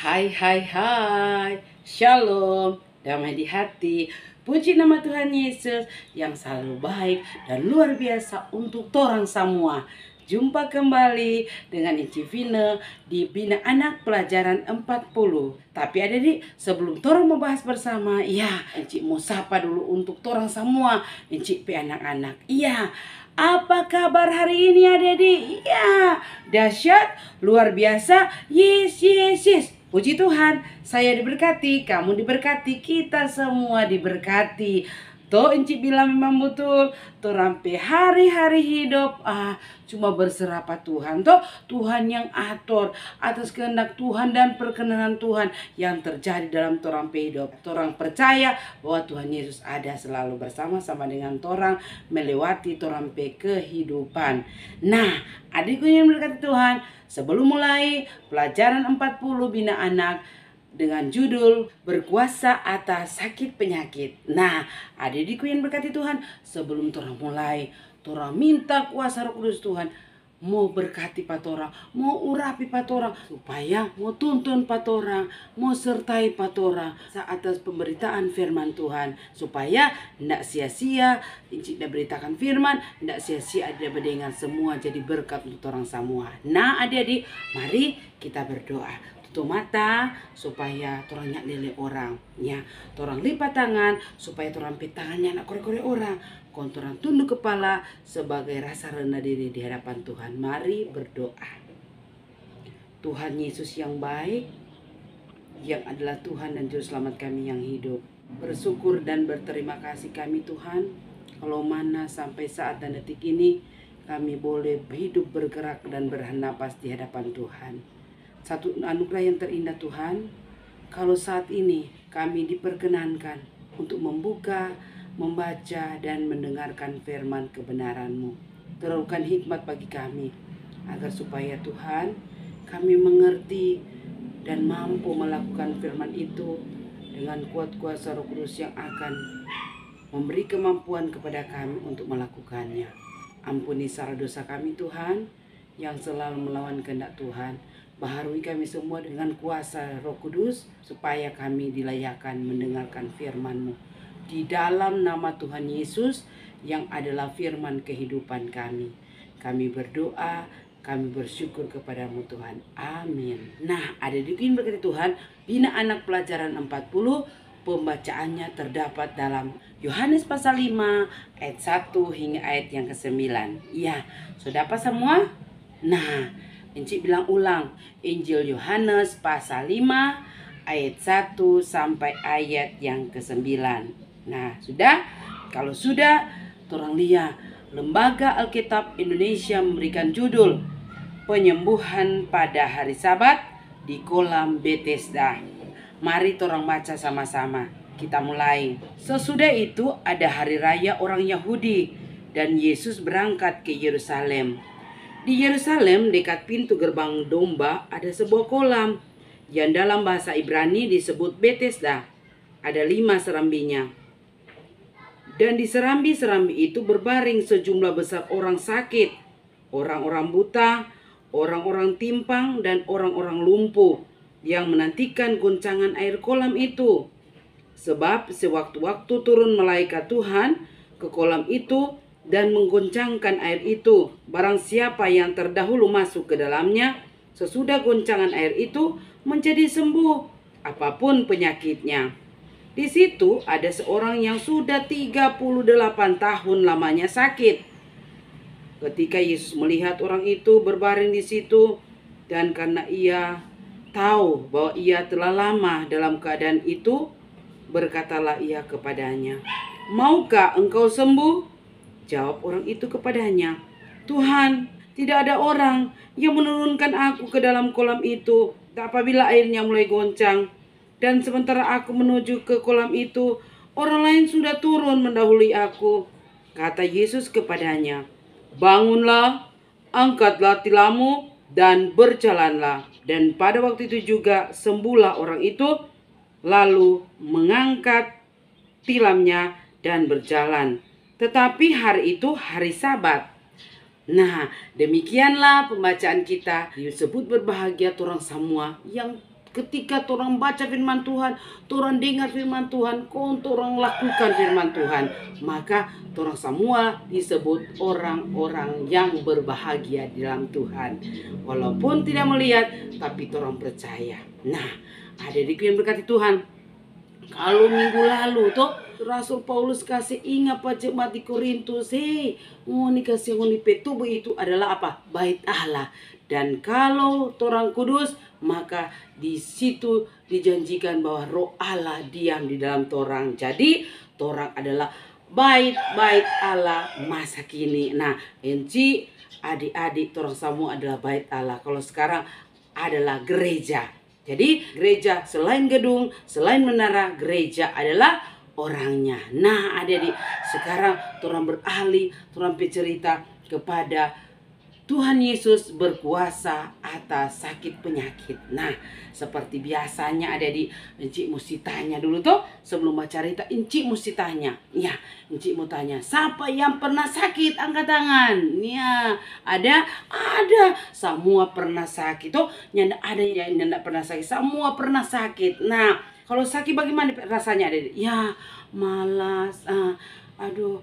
Hai hai hai, Shalom, damai di hati. Puji nama Tuhan Yesus yang selalu baik dan luar biasa untuk torang semua. Jumpa kembali dengan Inci Vina di Bina Anak Pelajaran 40. Tapi adik-adik, sebelum torang membahas bersama, ya Inci mau sapa dulu untuk torang semua, Inci anak-anak. Iya, apa kabar hari ini adik-adik? Ya, dahsyat, luar biasa. Yes, yes, yes. Puji Tuhan, saya diberkati, kamu diberkati, kita semua diberkati. Toh Enci bilang memang betul, terampe hari-hari hidup cuma berserah pada Tuhan. Toh Tuhan yang atur atas kehendak Tuhan dan perkenan Tuhan yang terjadi dalam terampe hidup. Torang percaya bahwa Tuhan Yesus ada selalu bersama-sama dengan torang melewati terampe kehidupan. Nah, adikku yang berkati Tuhan, sebelum mulai pelajaran 40 Bina Anak dengan judul Berkuasa Atas Sakit Penyakit. Nah, adik-adikku yang berkati Tuhan, sebelum torang mulai, torang minta kuasa Roh Kudus Tuhan mau berkati patorang, mau urapi patorang, supaya mau tuntun patorang, mau sertai patorang atas pemberitaan firman Tuhan, supaya tidak sia-sia tidak beritakan firman, tidak sia-sia ada mendengar semua jadi berkat untuk orang semua. Nah adik-adik, mari kita berdoa. Tutup mata supaya torang nyak lele orang, ya. Torang lipat tangan supaya torang tangannya nak kore-kore orang. Kontoran tunduk kepala sebagai rasa rendah diri di hadapan Tuhan. Mari berdoa. Tuhan Yesus yang baik, yang adalah Tuhan dan Juru Selamat kami yang hidup, bersyukur dan berterima kasih kami Tuhan, kalau mana sampai saat dan detik ini kami boleh hidup, bergerak dan bernapas di hadapan Tuhan. Satu anugerah yang terindah Tuhan, kalau saat ini kami diperkenankan untuk membuka, membaca dan mendengarkan firman kebenaran-Mu. Terurkan hikmat bagi kami, agar supaya Tuhan kami mengerti dan mampu melakukan firman itu dengan kuat kuasa Roh Kudus yang akan memberi kemampuan kepada kami untuk melakukannya. Ampuni salah dosa kami Tuhan, yang selalu melawan kehendak Tuhan. Baharui kami semua dengan kuasa Roh Kudus, supaya kami dilayakkan mendengarkan firman-Mu. Di dalam nama Tuhan Yesus yang adalah firman kehidupan kami. Kami berdoa, kami bersyukur kepadamu Tuhan. Amin. Nah, adik-adik yang berkati Tuhan, Bina Anak Pelajaran 40, pembacaannya terdapat dalam Yohanes pasal 5 ayat 1 hingga ayat yang ke-9. Ya, sudah apa semua? Nah, Inci bilang ulang, Injil Yohanes pasal 5 ayat 1 sampai ayat yang ke-9. Nah, sudah? Kalau sudah, torang lihat Lembaga Alkitab Indonesia memberikan judul Penyembuhan pada Hari Sabat di Kolam Bethesda. Mari torang baca sama-sama. Kita mulai. Sesudah itu ada hari raya orang Yahudi dan Yesus berangkat ke Yerusalem. Di Yerusalem dekat pintu gerbang domba ada sebuah kolam yang dalam bahasa Ibrani disebut Bethesda. Ada 5 serambinya. Dan di serambi-serambi itu berbaring sejumlah besar orang sakit, orang-orang buta, orang-orang timpang, dan orang-orang lumpuh yang menantikan goncangan air kolam itu. Sebab sewaktu-waktu turun malaikat Tuhan ke kolam itu dan menggoncangkan air itu. Barang siapa yang terdahulu masuk ke dalamnya, sesudah goncangan air itu menjadi sembuh, apapun penyakitnya. Di situ ada seorang yang sudah 38 tahun lamanya sakit. Ketika Yesus melihat orang itu berbaring di situ, dan karena ia tahu bahwa ia telah lama dalam keadaan itu, berkatalah ia kepadanya, "Maukah engkau sembuh?" Jawab orang itu kepadanya, "Tuhan, tidak ada orang yang menurunkan aku ke dalam kolam itu apabila airnya mulai goncang. Dan sementara aku menuju ke kolam itu, orang lain sudah turun mendahului aku." Kata Yesus kepadanya, "Bangunlah, angkatlah tilammu dan berjalanlah." Dan pada waktu itu juga sembuhlah orang itu, lalu mengangkat tilamnya dan berjalan. Tetapi hari itu hari Sabat. Nah, demikianlah pembacaan kita. Disebut berbahagia orang semua yang ketika torang baca firman Tuhan, torang dengar firman Tuhan, torang lakukan firman Tuhan, maka torang semua disebut orang-orang yang berbahagia di dalam Tuhan. Walaupun tidak melihat, tapi torang percaya. Nah, adik-adikku yang berkati Tuhan, kalau minggu lalu toh Rasul Paulus kasih ingat pada jemaat di Korintus, ngoni kasih ngoni tubuh itu adalah apa? Bait Allah. Dan kalau torang kudus, maka di situ dijanjikan bahwa Roh Allah diam di dalam torang. Jadi torang adalah bait Allah masa kini. Nah, enci adik-adik torang semua adalah bait Allah. Kalau sekarang adalah gereja. Jadi gereja selain gedung, selain menara, gereja adalah orangnya. Nah, adik-adik, sekarang torang beralih, torang bercerita kepada Tuhan Yesus berkuasa atas sakit penyakit. Nah, seperti biasanya adik-adik, Encik mesti tanya dulu tuh sebelum baca cerita. Encik mesti tanya. Ya, Encik mau tanya, siapa yang pernah sakit? Angkat tangan. Ya, ada. Semua pernah sakit. Tuh, nyanda ada yang nyanda pernah sakit. Semua pernah sakit. Nah, kalau sakit bagaimana rasanya adik-adik? Ya, malas. Aduh,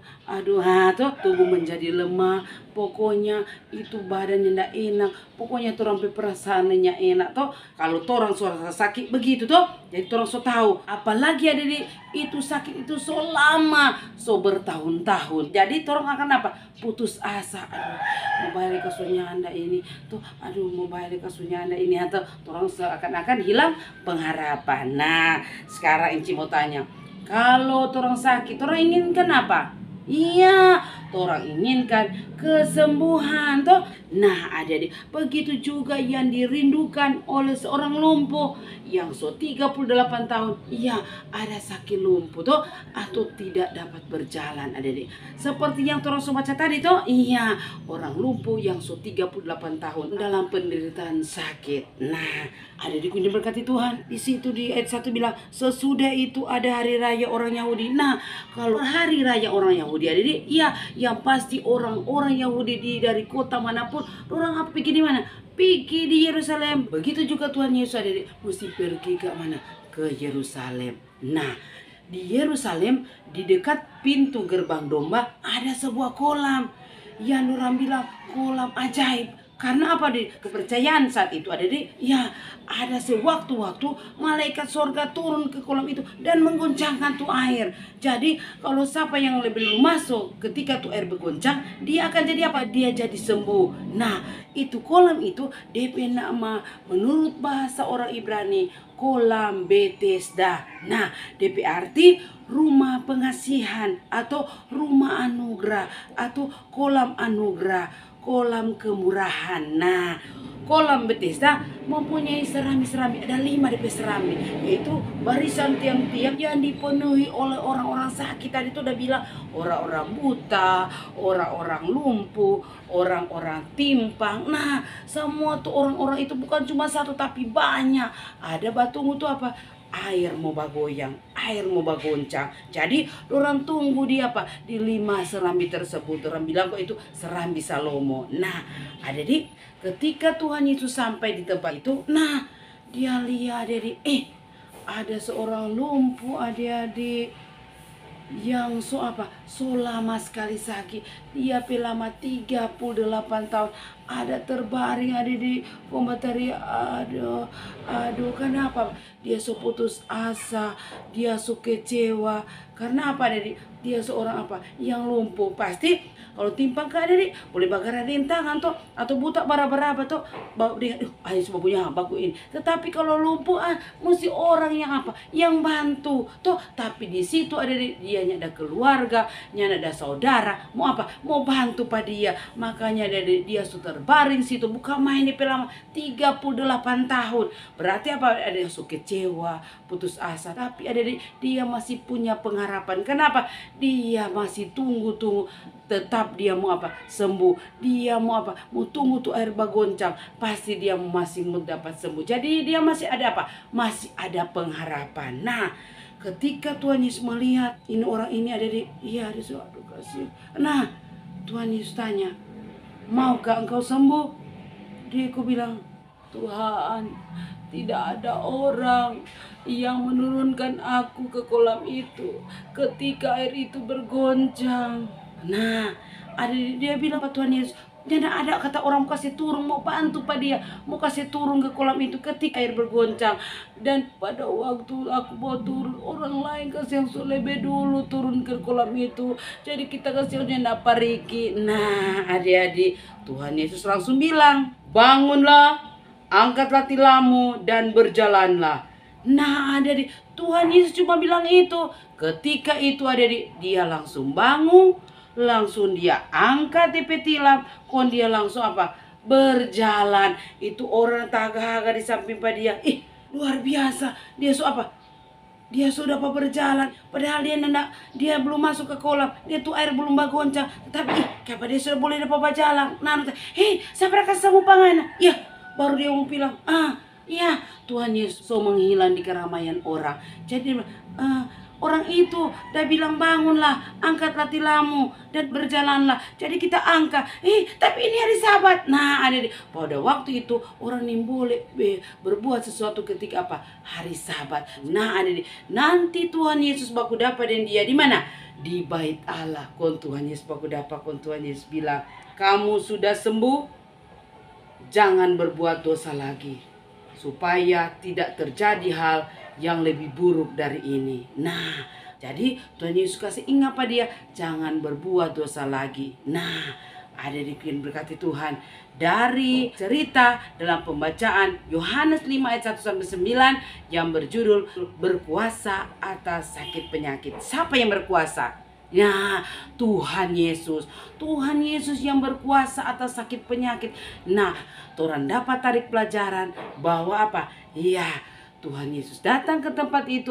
tuh tubuh menjadi lemah. Pokoknya itu badannya ndak enak. Pokoknya torang perasaannya enak toh. Kalau torang suara sakit begitu toh, jadi torang so tahu. Apalagi ada di itu sakit itu so lama, so bertahun-tahun. Jadi torang akan apa? Putus asa. Aduh, mau balik ke Sunyanda ini tuh. Aduh, mau balik ke Sunyanda ini atau torang seakan-akan hilang pengharapan. Nah, sekarang Inci mau tanya. Kalau torang sakit, torang inginkan apa? Iya, torang inginkan kesembuhan toh. Nah, adik-adik, begitu juga yang dirindukan oleh seorang lumpuh yang so 38 tahun. Iya, ada sakit lumpuh toh atau tidak dapat berjalan adik-adik. Seperti yang torang so baca tadi toh. Iya, orang lumpuh yang so 38 tahun dalam penderitaan sakit. Nah, adik-adik yang diberkati Tuhan, di situ di ayat 1 bilang, sesudah itu ada hari raya orang Yahudi. Nah, kalau hari raya orang Yahudi adik-adik, ya yang pasti orang-orang Yahudi dari kota manapun, orang apa pergi di mana? Pergi di Yerusalem. Begitu juga Tuhan Yesus adik-adik mesti pergi ke mana? Ke Yerusalem. Nah, di Yerusalem di dekat pintu gerbang domba ada sebuah kolam yang orang bilang kolam ajaib. Karena apa di kepercayaan saat itu ada ya ada sewaktu-waktu malaikat sorga turun ke kolam itu dan menggoncangkan tuh air. Jadi kalau siapa yang lebih dulu masuk ketika tuh air bergoncang, dia akan jadi apa? Dia jadi sembuh. Nah, itu kolam itu DP nama menurut bahasa orang Ibrani kolam Bethesda. Nah, DP arti rumah pengasihan atau rumah anugerah atau kolam anugerah, kolam kemurahan. Nah, kolam Bethesda mempunyai serami-serami, ada 5 DP serami, yaitu barisan tiang-tiang yang dipenuhi oleh orang-orang sakit. Tadi itu udah bilang orang-orang buta, orang-orang lumpuh, orang-orang timpang. Nah, semua tuh orang-orang itu bukan cuma satu tapi banyak. Ada batumu tuh apa? Air mau bagoyang, air mau bagoncang. Jadi orang tunggu di apa? Di 5 serambi tersebut. Orang bilang kok itu serambi Salomo. Nah, adik-adik, ketika Tuhan Yesus sampai di tempat itu, nah dia lihat adik-adik, ada seorang lumpuh adik-adik yang so lama sekali sakit. Dia lama 38 tahun ada terbaring ada di kombatari. Aduh kenapa dia so putus asa, dia so kecewa karena apa dia seorang yang lumpuh. Pasti kalau timpang ke adik boleh bagara rintangan toh atau buta baraba-baraba toh dengan ayo semua punya baku ini. Tetapi kalau lumpuh mesti orang yang bantu toh. Tapi di situ ada dia ada keluarga, ada saudara, mau bantu pada dia. Makanya dia sudah terbaring situ bukan main di pelama 38 tahun. Berarti ada yang suka kecewa, putus asa, tapi dia masih punya pengharapan. Kenapa? Dia masih tunggu tetap dia mau sembuh. Dia mau mau tunggu tuh air bagoncang, pasti dia masih mau dapat sembuh. Jadi dia masih ada masih ada pengharapan. Nah, ketika Tuhan Yesus melihat ini orang ini ada dia aduh kasih. Nah, Tuhan Yesus tanya, maukah engkau sembuh? Dia bilang, Tuhan, tidak ada orang yang menurunkan aku ke kolam itu ketika air itu bergoncang. Nah, ada dia bilang Pak Tuhan Yesus, jangan ada kata orang mau kasih turun, mau bantu Pak dia, mau kasih turun ke kolam itu ketika air bergoncang. Dan pada waktu aku mau turun, orang lain kasih yang lebih dulu turun ke kolam itu. Jadi kita kasih yang dapat Riki. Nah, adik-adik, Tuhan Yesus langsung bilang, bangunlah, angkatlah tilammu dan berjalanlah. Nah, adik-adik, Tuhan Yesus cuma bilang itu. Ketika itu adik-adik, dia langsung bangun, langsung dia angkat DP tilam, kon dia langsung apa? Berjalan. Itu orang tagaga di samping pada dia. Ih, luar biasa. Dia apa? Dia sudah apa berjalan, padahal dia belum masuk ke kolam, dia tuh air belum bergoncang, tapi kapan dia sudah boleh dapat berjalan. Nah, hei, saya kasih sama pangan. Ya, baru dia mau bilang, iya, Tuhan Yesus so menghilang di keramaian orang. Jadi orang itu dah bilang bangunlah, angkatlah tilammu dan berjalanlah. Jadi kita angkat. Tapi ini hari Sabat. Nah, pada waktu itu orang yang boleh berbuat sesuatu ketika apa? Hari Sabat. Nah, nanti Tuhan Yesus baku dapat dan dia di mana? Di bait Allah. Kon Tuhan Yesus baku dapat, kon Tuhan Yesus bilang, kamu sudah sembuh, jangan berbuat dosa lagi, supaya tidak terjadi hal yang lebih buruk dari ini. Nah, jadi Tuhan Yesus kasih ingat pada dia, jangan berbuat dosa lagi. Nah, ada berkati Tuhan dari cerita dalam pembacaan Yohanes 5 ayat 1-9 yang berjudul berkuasa atas sakit penyakit. Siapa yang berkuasa? Nah, Tuhan Yesus. Tuhan Yesus yang berkuasa atas sakit penyakit. Nah, orang dapat tarik pelajaran bahwa apa? Iya, Tuhan Yesus datang ke tempat itu,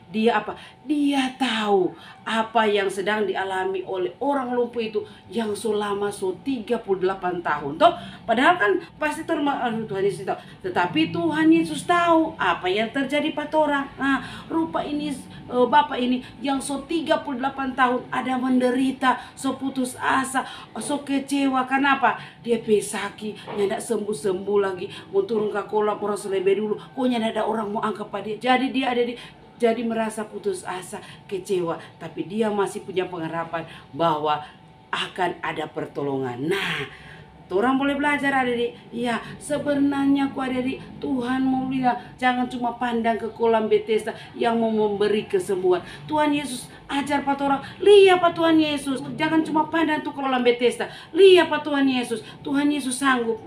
dia apa? Dia tahu apa yang sedang dialami oleh orang lumpuh itu yang selama 38 tahun. Toh, padahal kan pasti Tuhan Yesus tahu. Tetapi Tuhan Yesus tahu apa yang terjadi pada orang. Nah, rupa ini Bapak ini yang 38 tahun ada menderita, putus asa, kecewa. Kenapa? Dia pesaki, nyandak sembuh-sembuh lagi, mau turun ke kolam orang selebih dulu, kok nyandak ada orang mau angkat pada dia. Jadi dia jadi merasa putus asa, kecewa, tapi dia masih punya pengharapan bahwa akan ada pertolongan. Nah, orang boleh belajar adik-adik. Ya, sebenarnya adik-adik, Tuhan mau bilang jangan cuma pandang ke kolam Bethesda yang mau memberi kesembuhan. Tuhan Yesus ajar Pak orang, lihat Pak Tuhan Yesus, jangan cuma pandang tuh kolam Bethesda. Lihat Pak Tuhan Yesus, Tuhan Yesus sanggup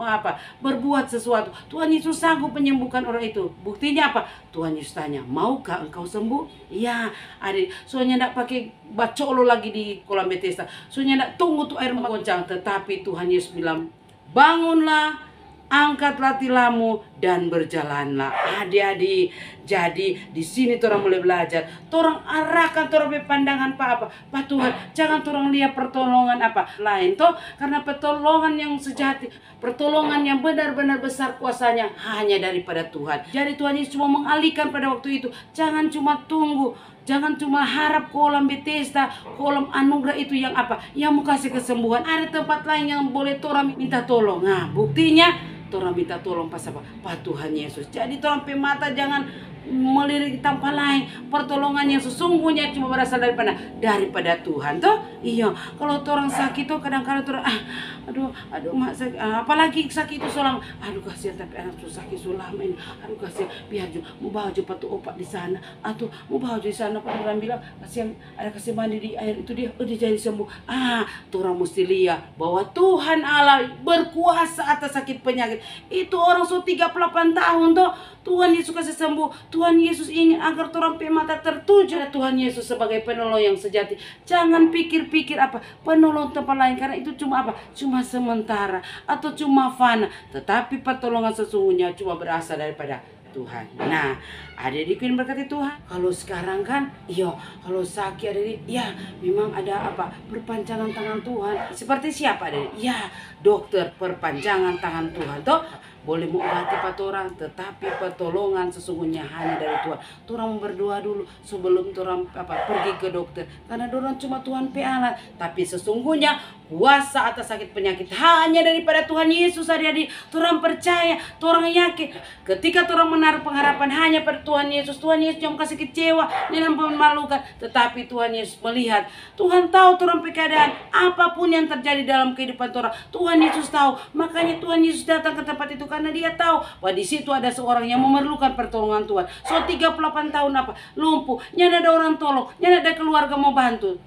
berbuat sesuatu. Tuhan Yesus sanggup menyembuhkan orang itu. Buktinya apa? Tuhan Yesus tanya, maukah engkau sembuh? Iya, adik. Soalnya enggak pakai bacolo lagi di kolam Bethesda. Soalnya enggak tunggu tuh air mengoncang. Tetapi Tuhan Yesus bilang, bangunlah, angkatlah tilammu dan berjalanlah. Adik-adik, jadi di sini orang mulai belajar. Orang arahkan orang pandangan apa? Pak Tuhan, jangan orang lihat pertolongan apa lain toh, karena pertolongan yang sejati, pertolongan yang benar-benar besar kuasanya hanya daripada Tuhan. Jadi Tuhan Yesus cuma mengalihkan pada waktu itu. Jangan cuma tunggu, jangan cuma harap kolam Bethesda, kolam anugerah itu yang apa? Yang mau kasih kesembuhan. Ada tempat lain yang boleh orang minta tolong. Nah, buktinya orang minta tolong pas apa? Pak Tuhan Yesus. Jadi orang mata jangan melirik tanpa lain. Pertolongan yang sesungguhnya cuma berasal daripada Tuhan. Toh, iya. Kalau orang sakit tuh kadang-kadang orang aduh mak sakit. Apalagi sakit itu seorang. Aduh kasihan, tapi anak tuh sakit selama ini. Aduh kasihan, biar mau bawa aja patu opak di sana. Atau mau bawa aja di sana. Orang bilang kasihan, ada kasih mandi di air itu dia jadi sembuh. Orang mesti lihat bahwa Tuhan Allah berkuasa atas sakit penyakit. Itu orang 38 tahun tuh Tuhan Yesus kasih sembuh. Tuhan Yesus ingin agar orang mata tertuju Tuhan Yesus sebagai penolong yang sejati. Jangan pikir-pikir apa penolong tempat lain, karena itu cuma apa? Cuma sementara atau cuma fana. Tetapi pertolongan sesungguhnya cuma berasal daripada Tuhan. Nah, adik-adik yang berkati Tuhan, kalau sekarang kan, kalau sakit adik, memang ada apa? Perpanjangan tangan Tuhan. Seperti siapa adik? Dokter perpanjangan tangan Tuhan. Toh, boleh mengobati patorang, tetapi pertolongan sesungguhnya hanya dari Tuhan. Torang berdoa dulu sebelum torang pergi ke dokter, karena dorang cuma Tuhan piala, tapi sesungguhnya kuasa atas sakit penyakit hanya daripada Tuhan Yesus. Adik-adik, torang percaya, torang yakin, ketika torang menaruh pengharapan hanya pada Tuhan Yesus, Tuhan Yesus jangan kasih kecewa dan memalukan, tetapi Tuhan Yesus melihat, Tuhan tahu torang keadaan apapun yang terjadi dalam kehidupan torang, Tuhan Yesus tahu. Makanya Tuhan Yesus datang ke tempat itu karena Dia tahu bahwa di situ ada seorang yang memerlukan pertolongan Tuhan. 38 tahun lumpuh, nyada ada orang tolong, nyada ada keluarga mau bantu,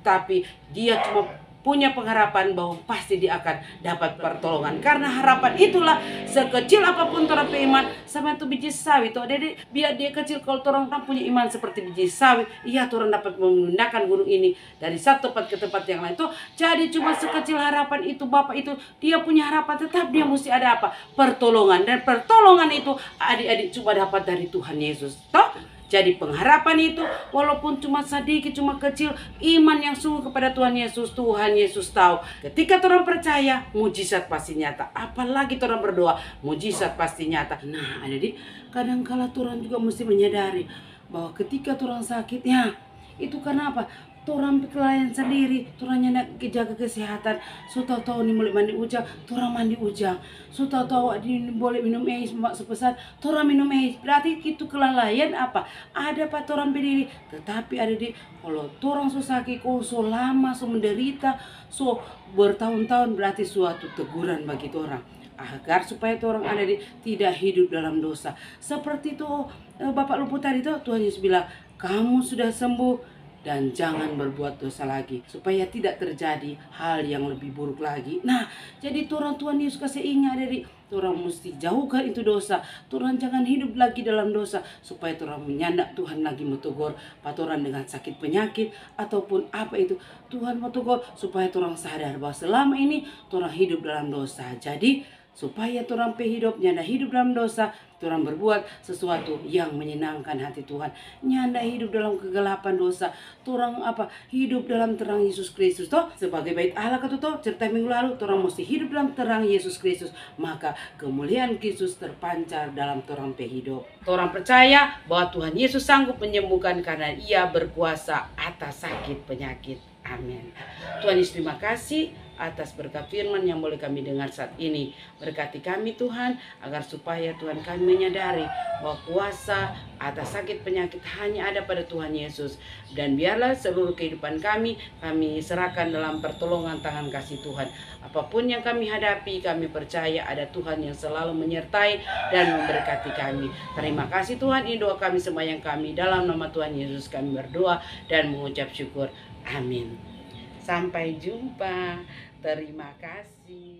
tapi dia cuma punya pengharapan bahwa pasti dia akan dapat pertolongan. Karena harapan itulah, sekecil apapun torang iman sama itu biji sawi tuh. Jadi biar dia kecil, kalau torang punya iman seperti biji sawi, iya torang dapat memindahkan gunung ini dari satu tempat ke tempat yang lain tuh. Jadi cuma sekecil harapan itu, Bapak itu dia punya harapan, tetap dia mesti ada pertolongan. Dan pertolongan itu adik-adik cuma dapat dari Tuhan Yesus toh. Jadi pengharapan itu walaupun cuma sedikit, cuma kecil, iman yang sungguh kepada Tuhan Yesus, Tuhan Yesus tahu. Ketika orang percaya, mujizat pasti nyata. Apalagi orang berdoa, mujizat pasti nyata. Nah, adik, kadang-kala orang juga mesti menyadari bahwa ketika orang sakit, ya itu karena apa? Torang kelalaian sendiri, torang nyandak jaga kesehatan. So tahu nih boleh mandi ujang, torang mandi ujang. So tahu boleh minum es sebesar, torang minum es. Berarti itu kelalaian apa? Ada torang berdiri, tetapi ada di kalau torang so sakit, so lama, so menderita, so bertahun-tahun, berarti suatu teguran bagi torang agar supaya orang ada di tidak hidup dalam dosa. Seperti itu Bapak Lumpuh tadi tuh, Tuhan Yesus bilang, kamu sudah sembuh dan jangan berbuat dosa lagi, supaya tidak terjadi hal yang lebih buruk lagi. Nah, jadi Tuhan Yesus kasih ingat dari orang mesti jauhkan itu dosa. Tuhan jangan hidup lagi dalam dosa, supaya orang menyandak Tuhan lagi metegur patoran dengan sakit penyakit ataupun apa itu. Tuhan metegur supaya orang sadar bahwa selama ini orang hidup dalam dosa. Jadi supaya orang hidup nyanda hidup dalam dosa, orang berbuat sesuatu yang menyenangkan hati Tuhan. Nyanda hidup dalam kegelapan dosa, orang hidup dalam terang Yesus Kristus toh. Sebagai bait Allah kata toh cerita minggu lalu, orang mesti hidup dalam terang Yesus Kristus, maka kemuliaan Kristus terpancar dalam orang hidup. Orang percaya bahwa Tuhan Yesus sanggup menyembuhkan karena Ia berkuasa atas sakit penyakit. Amin. Tuhan Yesus, terima kasih atas berkat firman yang boleh kami dengar saat ini. Berkati kami Tuhan, agar supaya Tuhan kami menyadari bahwa kuasa atas sakit penyakit hanya ada pada Tuhan Yesus. Dan biarlah seluruh kehidupan kami serahkan dalam pertolongan tangan kasih Tuhan. Apapun yang kami hadapi, kami percaya ada Tuhan yang selalu menyertai dan memberkati kami. Terima kasih Tuhan, ini doa kami sembahyang kami. Dalam nama Tuhan Yesus kami berdoa dan mengucap syukur. Amin. Sampai jumpa. Terima kasih.